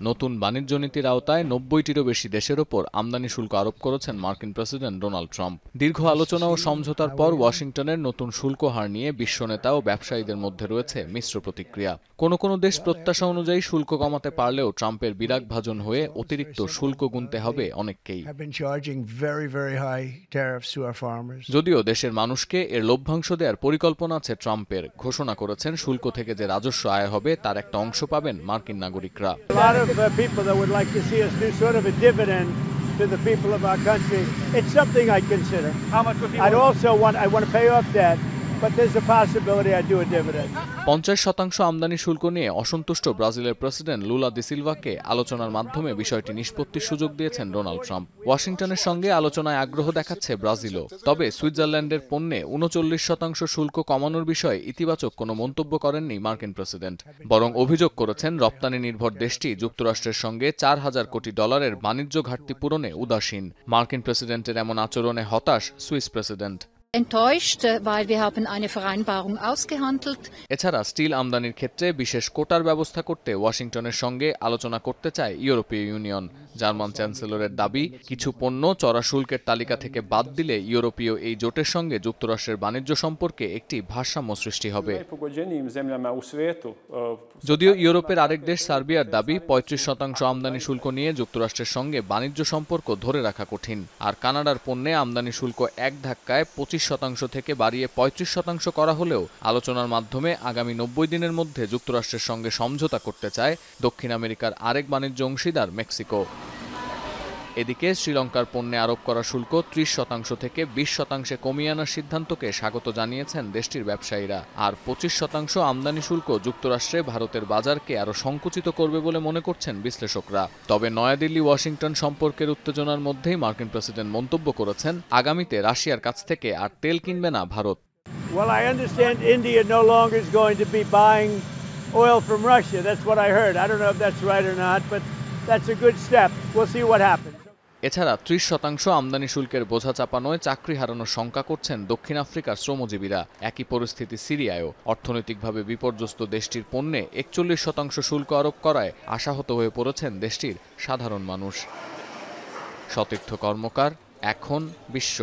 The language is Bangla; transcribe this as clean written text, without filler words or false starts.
নতুন বাণিজ্য নীতির আওতায় ৯০টিরও বেশি দেশের ওপর আমদানি শুল্ক আরোপ করেছেন মার্কিন প্রেসিডেন্ট ডোনাল্ড ট্রাম্প। দীর্ঘ আলোচনা ও সমঝোতার পর ওয়াশিংটনের নতুন শুল্ক হার নিয়ে বিশ্বনেতা ও ব্যবসায়ীদের মধ্যে রয়েছে মিশ্র প্রতিক্রিয়া। কোনো দেশ প্রত্যাশা অনুযায়ী শুল্ক কমাতে পারলেও ট্রাম্পের বিরাগভাজন হয়ে অতিরিক্ত শুল্ক গুনতে হবে অনেককেই। যদিও দেশের মানুষকে এর লভ্যাংশ দেওয়ার পরিকল্পনা আছে ট্রাম্পের, ঘোষণা করেছেন শুল্ক থেকে যে রাজস্ব আয় হবে তার একটা অংশ পাবেন মার্কিন নাগরিকরা। People that would like to see us do sort of a dividend to the people of our country. It's something I'd consider. How much would be? I want to pay off debt, but there's a possibility I'd do a dividend. 50% আমদানি শুল্ক নিয়ে অসন্তুষ্ট ব্রাজিলের প্রেসিডেন্ট লুলা দি সিলভাকে আলোচনার মাধ্যমে বিষয়টি নিষ্পত্তির সুযোগ দিয়েছেন ডোনাল্ড ট্রাম্প। ওয়াশিংটনের সঙ্গে আলোচনায় আগ্রহ দেখাচ্ছে ব্রাজিলও। তবে সুইজারল্যান্ডের পণ্যে 39% শুল্ক কমানোর বিষয়ে ইতিবাচক কোনো মন্তব্য করেননি মার্কিন প্রেসিডেন্ট। বরং অভিযোগ করেছেন রপ্তানি নির্ভর দেশটি যুক্তরাষ্ট্রের সঙ্গে $4,000 কোটি বাণিজ্য ঘাটতি পূরণে উদাসীন। মার্কিন প্রেসিডেন্টের এমন আচরণে হতাশ Swiss president. Enttäuscht, weil wir haben eine Vereinbarung ausgehandelt. এছাড়া স্টিল আমদানির ক্ষেত্রে বিশেষ কোটার ব্যবস্থা করতে ওয়াশিংটনের সঙ্গে আলোচনা করতে চায় ইউরোপীয় ইউনিয়ন। জার্মান চ্যান্সেলরের দাবি, কিছু পণ্য চড়া শুল্কের তালিকা থেকে বাদ দিলে ইউরোপীয় এই জোটের সঙ্গে যুক্তরাষ্ট্রের বাণিজ্য সম্পর্কে একটি ভারসাম্য সৃষ্টি হবে। যদিও ইউরোপের আরেক দেশ সার্বিয়ার দাবি 35% আমদানি শুল্ক নিয়ে যুক্তরাষ্ট্রের সঙ্গে বাণিজ্য সম্পর্ক ধরে রাখা কঠিন। আর কানাডার পণ্যে আমদানি শুল্ক এক ধাক্কায় 25% থেকে বাড়িয়ে 35% করা হলেও আলোচনার মাধ্যমে আগামী 90 দিনের মধ্যে যুক্তরাষ্ট্রের সঙ্গে সমঝোতা করতে চায় দক্ষিণ আমেরিকার আরেক বাণিজ্য অংশীদার মেক্সিকো। এদিকে শ্রীলঙ্কার পণ্যে আরোপ করা শুল্ক 30% থেকে 20% কমিয়ে আনার সিদ্ধান্তকে স্বাগত জানিয়েছেন দেশটির ব্যবসায়ীরা। আর 25% আমদানি শুল্ক যুক্তরাষ্ট্রে ভারতের বাজারকে আরও সংকুচিত করবে বলে মনে করছেন বিশ্লেষকরা। তবে নয়াদিল্লি ওয়াশিংটন সম্পর্কের উত্তেজনার মধ্যেই মার্কিন প্রেসিডেন্ট মন্তব্য করেছেন, আগামীতে রাশিয়ার কাছ থেকে আর তেল কিনবে না Bharat. Well, I understand India no longer is going to be buying oil from Russia. That's what I heard. I don't know if that's right or not, but that's a good step. We'll see what happens. এছাড়া 30% আমদানি শুল্কের বোঝা চাপানোয় চাকরি হারানোর শঙ্কা করছেন দক্ষিণ আফ্রিকার শ্রমজীবীরা। একই পরিস্থিতি সিরিয়ায়ও। অর্থনৈতিকভাবে বিপর্যস্ত দেশটির পণ্যে 41% শুল্ক আরোপ করায় আশাহত হয়ে পড়েছেন দেশটির সাধারণ মানুষ। সতীর্থ কর্মকার, এখন বিশ্ব।